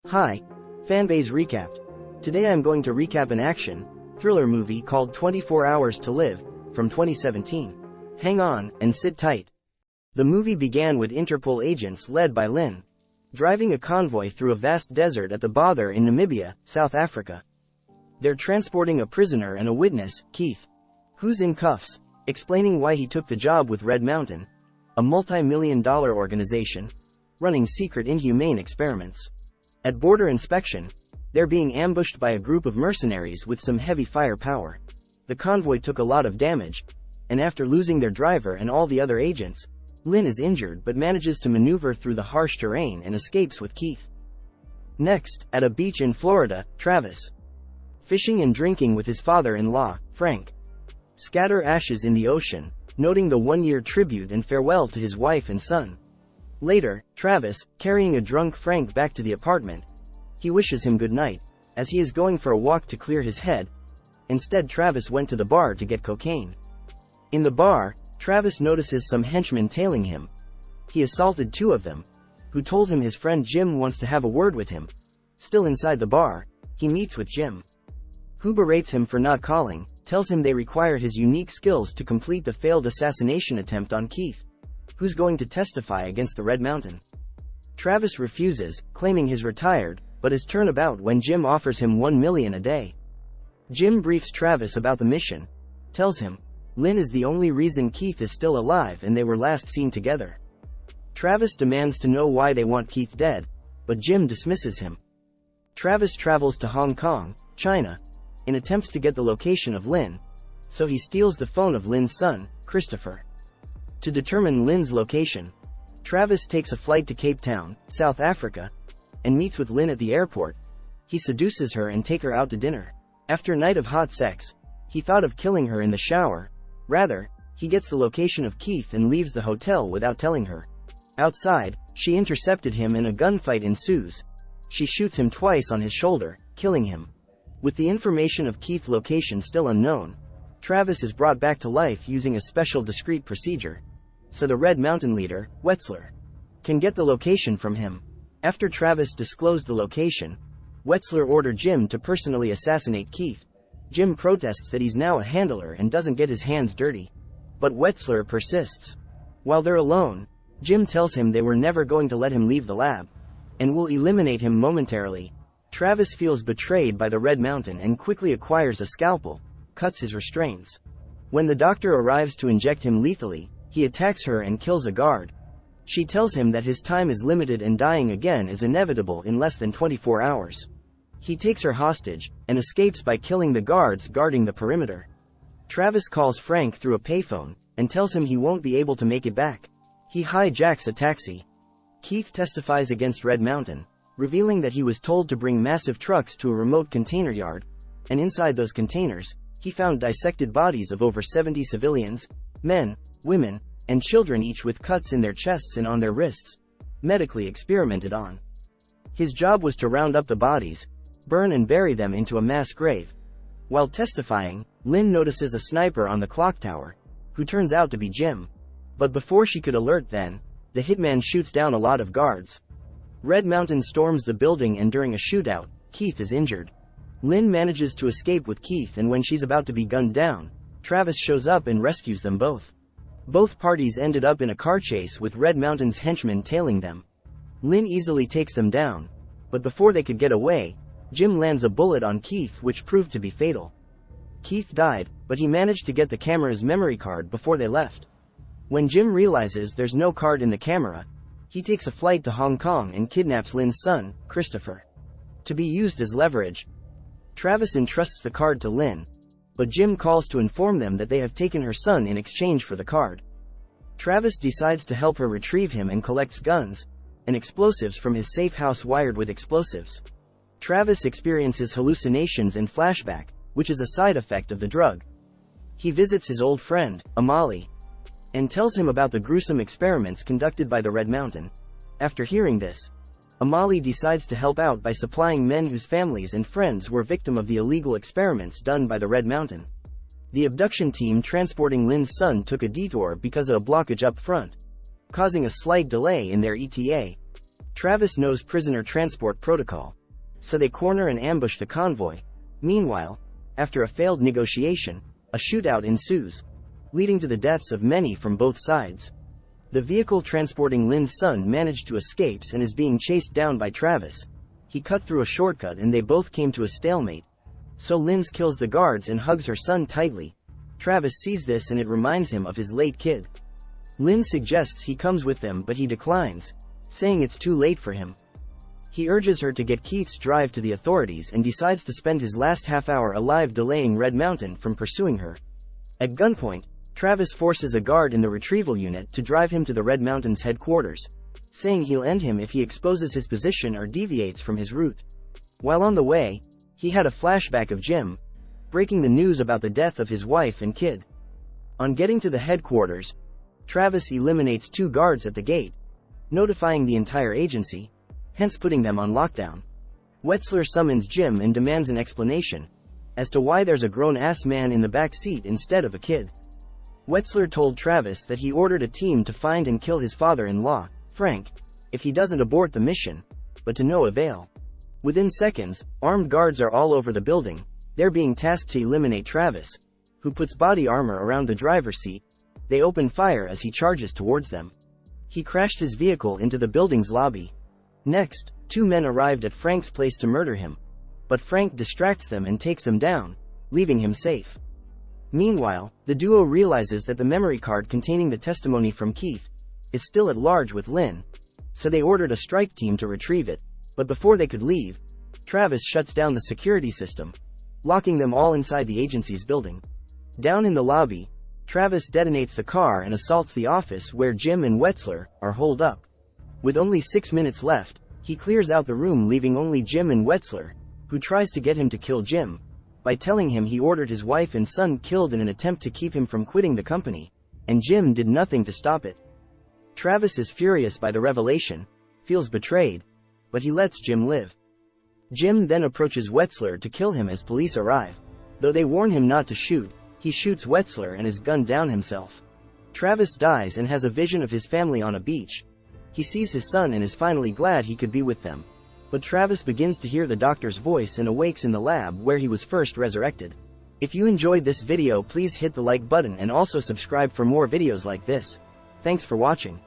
Hi, Fanbase Recapped. Today I'm going to recap an action, thriller movie called 24 Hours to Live, from 2017. Hang on, and sit tight. The movie began with Interpol agents led by Lynn, driving a convoy through a vast desert at the Bother in Namibia, South Africa. They're transporting a prisoner and a witness, Keith, who's in cuffs, explaining why he took the job with Red Mountain, a multi-million-dollar organization, running secret inhumane experiments. At border inspection, they're being ambushed by a group of mercenaries with some heavy firepower. The convoy took a lot of damage, and after losing their driver and all the other agents, Lynn is injured but manages to maneuver through the harsh terrain and escapes with Keith. Next, at a beach in Florida, Travis, fishing and drinking with his father-in-law, Frank, scatter ashes in the ocean, noting the one-year tribute and farewell to his wife and son. Later, Travis, carrying a drunk Frank back to the apartment, he wishes him good night, as he is going for a walk to clear his head. Instead, Travis went to the bar to get cocaine. In the bar, Travis notices some henchmen tailing him. He assaulted two of them, who told him his friend Jim wants to have a word with him. Still inside the bar, he meets with Jim, who berates him for not calling, tells him they require his unique skills to complete the failed assassination attempt on Keith, who's going to testify against the Red Mountain. Travis refuses, claiming he's retired, but is turned about when Jim offers him $1 million a day. Jim briefs Travis about the mission, tells him Lynn is the only reason Keith is still alive and they were last seen together. Travis demands to know why they want Keith dead, but Jim dismisses him. Travis travels to Hong Kong, China, in attempts to get the location of Lynn, so he steals the phone of Lynn's son, Christopher. To determine Lynn's location, Travis takes a flight to Cape Town, South Africa, and meets with Lynn at the airport. He seduces her and takes her out to dinner. After a night of hot sex, he thought of killing her in the shower. Rather, he gets the location of Keith and leaves the hotel without telling her. Outside, she intercepted him and a gunfight ensues. She shoots him twice on his shoulder, killing him. With the information of Keith's location still unknown, Travis is brought back to life using a special discreet procedure, so the Red Mountain leader, Wetzler, can get the location from him. After Travis disclosed the location, Wetzler ordered Jim to personally assassinate Keith. Jim protests that he's now a handler and doesn't get his hands dirty, but Wetzler persists. While they're alone, Jim tells him they were never going to let him leave the lab, and will eliminate him momentarily. Travis feels betrayed by the Red Mountain and quickly acquires a scalpel, cuts his restraints. When the doctor arrives to inject him lethally, he attacks her and kills a guard. She tells him that his time is limited and dying again is inevitable in less than 24 hours. He takes her hostage, and escapes by killing the guards guarding the perimeter. Travis calls Frank through a payphone, and tells him he won't be able to make it back. He hijacks a taxi. Keith testifies against Red Mountain, revealing that he was told to bring massive trucks to a remote container yard, and inside those containers, he found dissected bodies of over 70 civilians, men, women, and children, each with cuts in their chests and on their wrists, medically experimented on. His job was to round up the bodies, burn and bury them into a mass grave. While testifying, Lynn notices a sniper on the clock tower, who turns out to be Jim. But before she could alert then, the hitman shoots down a lot of guards. Red Mountain storms the building and during a shootout, Keith is injured. Lynn manages to escape with Keith, and when she's about to be gunned down, Travis shows up and rescues them both. Both parties ended up in a car chase with Red Mountain's henchmen tailing them. Lynn easily takes them down, but before they could get away, Jim lands a bullet on Keith which proved to be fatal. Keith died, but he managed to get the camera's memory card before they left. When Jim realizes there's no card in the camera, he takes a flight to Hong Kong and kidnaps Lynn's son, Christopher, to be used as leverage. Travis entrusts the card to Lynn, but Jim calls to inform them that they have taken her son in exchange for the card. Travis decides to help her retrieve him and collects guns and explosives from his safe house wired with explosives. Travis experiences hallucinations and flashback, which is a side effect of the drug. He visits his old friend, Amali, and tells him about the gruesome experiments conducted by the Red Mountain. After hearing this, Amali decides to help out by supplying men whose families and friends were victim of the illegal experiments done by the Red Mountain. The abduction team transporting Lynn's son took a detour because of a blockage up front, causing a slight delay in their ETA. Travis knows prisoner transport protocol, so they corner and ambush the convoy. Meanwhile, after a failed negotiation, a shootout ensues, leading to the deaths of many from both sides. The vehicle transporting Lynn's son managed to escape and is being chased down by Travis. He cut through a shortcut and they both came to a stalemate. So Lynn kills the guards and hugs her son tightly. Travis sees this and it reminds him of his late kid. Lynn suggests he comes with them but he declines, saying it's too late for him. He urges her to get Keith's drive to the authorities and decides to spend his last half hour alive delaying Red Mountain from pursuing her. At gunpoint, Travis forces a guard in the retrieval unit to drive him to the Red Mountain's headquarters, saying he'll end him if he exposes his position or deviates from his route. While on the way, he had a flashback of Jim, breaking the news about the death of his wife and kid. On getting to the headquarters, Travis eliminates 2 guards at the gate, notifying the entire agency, hence putting them on lockdown. Wetzler summons Jim and demands an explanation as to why there's a grown-ass man in the back seat instead of a kid. Wetzler told Travis that he ordered a team to find and kill his father-in-law, Frank, if he doesn't abort the mission, but to no avail. Within seconds, armed guards are all over the building. They're being tasked to eliminate Travis, who puts body armor around the driver's seat. They open fire as he charges towards them. He crashed his vehicle into the building's lobby. Next, 2 men arrived at Frank's place to murder him, but Frank distracts them and takes them down, leaving him safe. Meanwhile, the duo realizes that the memory card containing the testimony from Keith is still at large with Lynn, so they ordered a strike team to retrieve it. But before they could leave, Travis shuts down the security system, locking them all inside the agency's building. Down in the lobby, Travis detonates the car and assaults the office where Jim and Wetzler are holed up. With only 6 minutes left, he clears out the room leaving only Jim and Wetzler, who tries to get him to kill Jim by telling him he ordered his wife and son killed in an attempt to keep him from quitting the company, and Jim did nothing to stop it. Travis is furious by the revelation, feels betrayed, but he lets Jim live. Jim then approaches Wetzler to kill him as police arrive. Though they warn him not to shoot, he shoots Wetzler and is gunned down himself. Travis dies and has a vision of his family on a beach. He sees his son and is finally glad he could be with them. But Travis begins to hear the doctor's voice and awakes in the lab where he was first resurrected. If you enjoyed this video, please hit the like button and also subscribe for more videos like this. Thanks for watching.